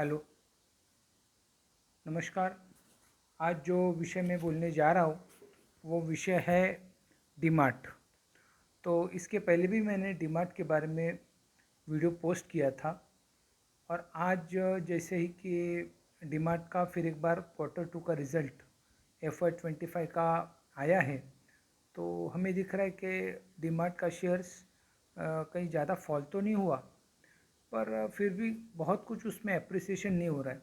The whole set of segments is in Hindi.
हेलो, नमस्कार। आज जो विषय मैं बोलने जा रहा हूँ वो विषय है डीमार्ट। तो इसके पहले भी मैंने डीमार्ट के बारे में वीडियो पोस्ट किया था और आज जैसे ही कि डीमार्ट का फिर एक बार क्वार्टर 2 का रिज़ल्ट FY 25 का आया है, तो हमें दिख रहा है कि डीमार्ट का शेयर्स कहीं ज़्यादा फॉल तो नहीं हुआ, पर फिर भी बहुत कुछ उसमें एप्रिसिएशन नहीं हो रहा है।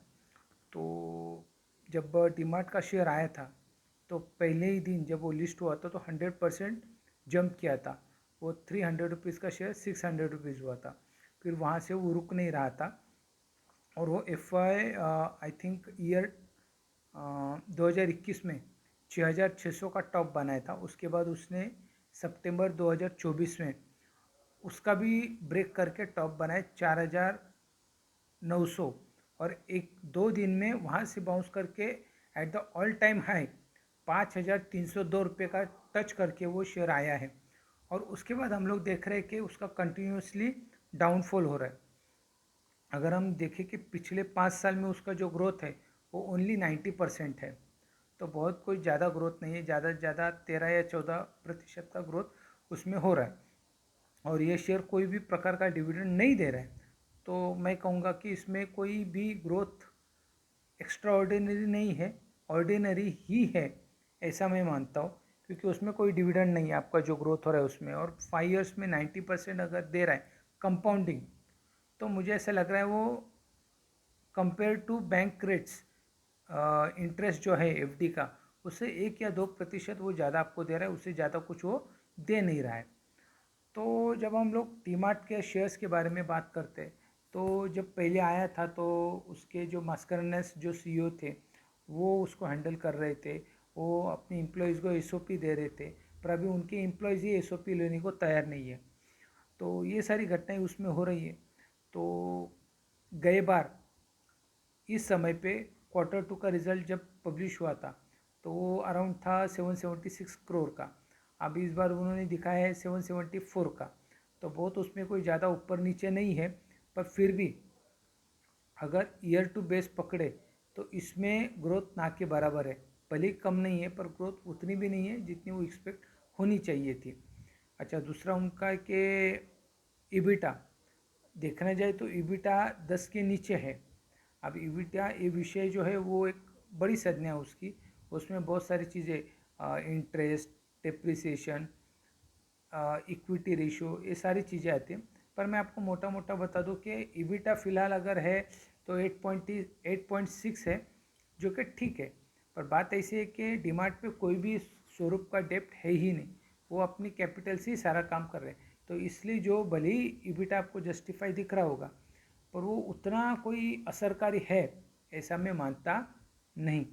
तो जब डीमार्ट का शेयर आया था तो पहले ही दिन जब वो लिस्ट हुआ था तो 100% जंप किया था। वो 300 रुपीज़ का शेयर 600 रुपीज़ हुआ था। फिर वहाँ से वो रुक नहीं रहा था और वो आई थिंक ईयर 2021 में 6,600 का टॉप बनाया था। उसके बाद उसने सितंबर 2024 में उसका भी ब्रेक करके टॉप बनाए 4,900 और एक दो दिन में वहाँ से बाउंस करके at the all time high 5,302 रुपये का टच करके वो शेयर आया है। और उसके बाद हम लोग देख रहे हैं कि उसका कंटिन्यूसली डाउनफॉल हो रहा है। अगर हम देखें कि पिछले 5 साल में उसका जो ग्रोथ है वो ओनली 90% है। तो बहुत कोई ज़्यादा ग्रोथ नहीं है, ज़्यादा से ज़्यादा 13 या 14% का ग्रोथ उसमें हो रहा है और ये शेयर कोई भी प्रकार का डिविडेंड नहीं दे रहा है। तो मैं कहूँगा कि इसमें कोई भी ग्रोथ एक्स्ट्रा ऑर्डिनरी नहीं है, ऑर्डिनरी ही है, ऐसा मैं मानता हूँ। क्योंकि उसमें कोई डिविडेंड नहीं है आपका जो ग्रोथ हो रहा है उसमें, और 5 ईयर्स में 90% अगर दे रहा है कंपाउंडिंग, तो मुझे ऐसा लग रहा है वो compare to bank rates interest जो है FD का, उससे 1 या 2% वो ज़्यादा आपको दे रहा है, उससे ज़्यादा कुछ वो दे नहीं रहा है। तो जब हम लोग डीमार्ट के शेयर्स के बारे में बात करते हैं, तो जब पहले आया था तो उसके जो मास्करनेस जो CEO थे वो उसको हैंडल कर रहे थे। वो अपने एम्प्लॉयज़ को SOP दे रहे थे, पर अभी उनके एम्प्लॉयज़ ही SOP लेने को तैयार नहीं है। तो ये सारी घटनाएं उसमें हो रही है। तो गए बार इस समय पे क्वार्टर 2 का रिज़ल्ट जब पब्लिश हुआ था तो वो अराउंड था 776 करोड़ का। अब इस बार उन्होंने दिखाया है 774 का। तो बहुत उसमें कोई ज़्यादा ऊपर नीचे नहीं है, पर फिर भी अगर ईयर टू बेस पकड़े तो इसमें ग्रोथ ना के बराबर है। भले ही कम नहीं है पर ग्रोथ उतनी भी नहीं है जितनी वो एक्सपेक्ट होनी चाहिए थी। अच्छा, दूसरा उनका कि ईबिटा देखना जाए तो ईबिटा 10 के नीचे है। अब ईबिटा ये विषय जो है वो एक बड़ी संज्ञा है उसकी। उसमें बहुत सारी चीज़ें, इंटरेस्ट, डेप्रिसिएशन, इक्विटी रेशियो, ये सारी चीज़ें आती हैं। पर मैं आपको मोटा मोटा बता दूं कि ईबिटा फ़िलहाल अगर है तो 8.6 है, जो कि ठीक है। पर बात ऐसी है कि डीमार्ट पे कोई भी स्वरूप का डेप्ट है ही नहीं, वो अपनी कैपिटल से ही सारा काम कर रहे हैं। तो इसलिए जो भले ही ईबिटा आपको जस्टिफाई दिख रहा होगा, पर वो उतना कोई असरकारी है ऐसा मैं मानता नहीं।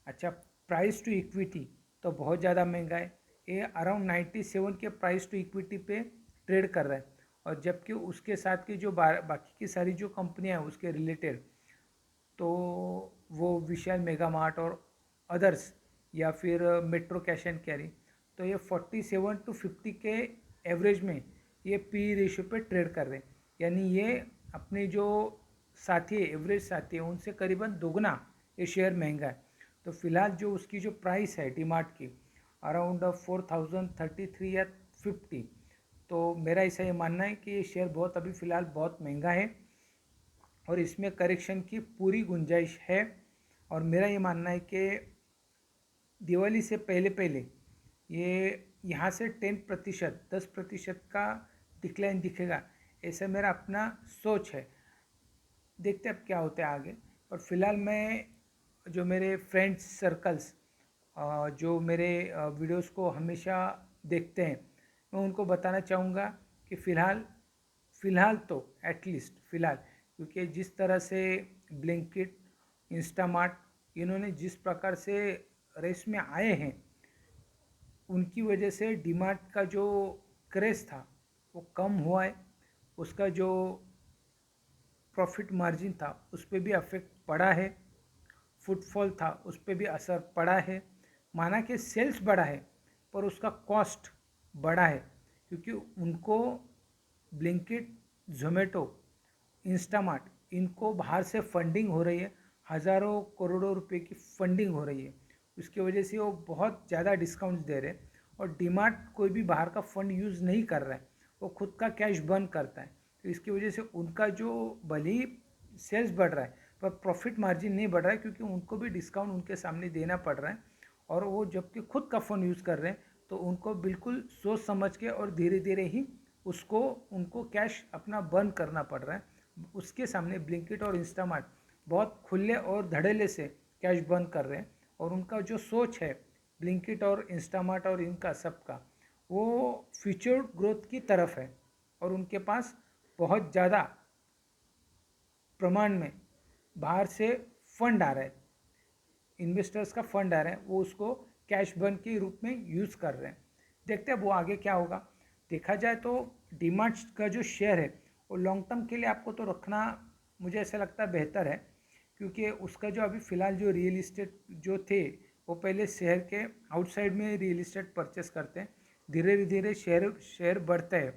अच्छा, प्राइस टू इक्विटी तो बहुत ज़्यादा महंगा है। ये अराउंड 97 के प्राइस टू इक्विटी पे ट्रेड कर रहा है। और जबकि उसके साथ की जो बाकी की सारी जो कंपनियां हैं उसके रिलेटेड, तो वो विशाल मेगा मार्ट और अदर्स या फिर मेट्रो कैश एंड कैरी, तो ये 47 to 50 के एवरेज में ये पी रेशियो पे ट्रेड कर रहे हैं। यानी ये अपने जो साथी है, एवरेज साथी है, उनसे करीबन दोगुना ये शेयर महंगा है। तो फिलहाल जो उसकी जो प्राइस है डीमार्ट की अराउंड 4,033 या 50, तो मेरा ऐसा ये मानना है कि ये शेयर बहुत अभी फ़िलहाल बहुत महंगा है और इसमें करेक्शन की पूरी गुंजाइश है। और मेरा ये मानना है कि दिवाली से पहले पहले ये यहाँ से 10% का डिक्लाइन दिखेगा, ऐसा मेरा अपना सोच है। देखते अब क्या होता है आगे। पर फिलहाल मैं, जो मेरे फ्रेंड्स सर्कल्स जो मेरे वीडियोस को हमेशा देखते हैं, मैं उनको बताना चाहूँगा कि फ़िलहाल तो एटलीस्ट फ़िलहाल, क्योंकि जिस तरह से ब्लिंकिट, इंस्टामार्ट इन्होंने जिस प्रकार से रेस में आए हैं, उनकी वजह से डीमार्ट का जो क्रेज़ था वो कम हुआ है। उसका जो प्रॉफिट मार्जिन था उस पर भी अफेक्ट पड़ा है, फुटफॉल था उस पर भी असर पड़ा है। माना कि सेल्स बढ़ा है पर उसका कॉस्ट बढ़ा है, क्योंकि उनको ब्लिंकिट, जोमेटो इंस्टामार्ट, इनको बाहर से फंडिंग हो रही है, हज़ारों करोड़ों रुपए की फंडिंग हो रही है। उसकी वजह से वो बहुत ज़्यादा डिस्काउंट्स दे रहे हैं। और डीमार्ट कोई भी बाहर का फंड यूज़ नहीं कर रहा है, वो खुद का कैश बर्न करता है। तो इसकी वजह से उनका जो भले ही सेल्स बढ़ रहा है पर प्रॉफिट मार्जिन नहीं बढ़ रहा है, क्योंकि उनको भी डिस्काउंट उनके सामने देना पड़ रहा है। और वो जबकि खुद का फ़ोन यूज़ कर रहे हैं, तो उनको बिल्कुल सोच समझ के और धीरे धीरे ही उसको उनको कैश अपना बर्न करना पड़ रहा है। उसके सामने ब्लिंकिट और इंस्टामार्ट बहुत खुले और धड़ल्ले से कैश बर्न कर रहे हैं। और उनका जो सोच है ब्लिंकिट और इंस्टामार्ट और इनका सबका, वो फ्यूचर ग्रोथ की तरफ है। और उनके पास बहुत ज़्यादा प्रमाण में बाहर से फंड आ रहा है, इन्वेस्टर्स का फंड आ रहा है, वो उसको कैश बर्न के रूप में यूज़ कर रहे हैं। देखते हैं वो आगे क्या होगा। देखा जाए तो डीमार्ट का जो शेयर है वो लॉन्ग टर्म के लिए आपको तो रखना, मुझे ऐसा लगता है बेहतर है, क्योंकि उसका जो अभी फ़िलहाल जो रियल इस्टेट जो थे, वो पहले शहर के आउटसाइड में रियल इस्टेट परचेस करते हैं, धीरे धीरे शेयर बढ़ता है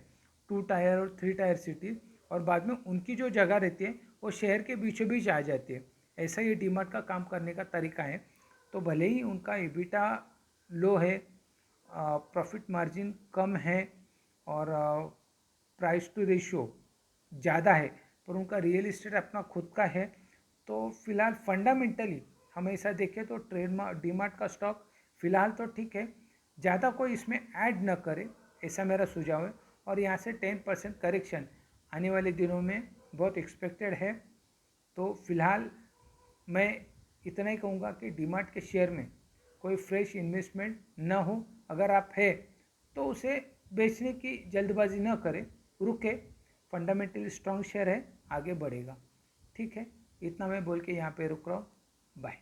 2 टायर और 3 टायर सिटी, और बाद में उनकी जो जगह रहती है वो शहर के बीचों बीच आ जाती है। ऐसा ही डीमार्ट का काम करने का तरीका है। तो भले ही उनका एबिटा लो है, प्रॉफिट मार्जिन कम है, और प्राइस टू रेशियो ज़्यादा है, पर उनका रियल इस्टेट अपना खुद का है। तो फिलहाल फंडामेंटली हम ऐसा देखें तो डीमार्ट का स्टॉक फ़िलहाल तो ठीक है, ज़्यादा कोई इसमें ऐड न करे, ऐसा मेरा सुझाव है। और यहाँ से 10% करेक्शन आने वाले दिनों में बहुत एक्सपेक्टेड है। तो फिलहाल मैं इतना ही कहूँगा कि डीमार्ट के शेयर में कोई फ्रेश इन्वेस्टमेंट न हो। अगर आप है तो उसे बेचने की जल्दबाजी न करें, रुके, फंडामेंटली स्ट्रॉन्ग शेयर है, आगे बढ़ेगा। ठीक है, इतना मैं बोल के यहाँ पे रुक रहा हूँ। बाय।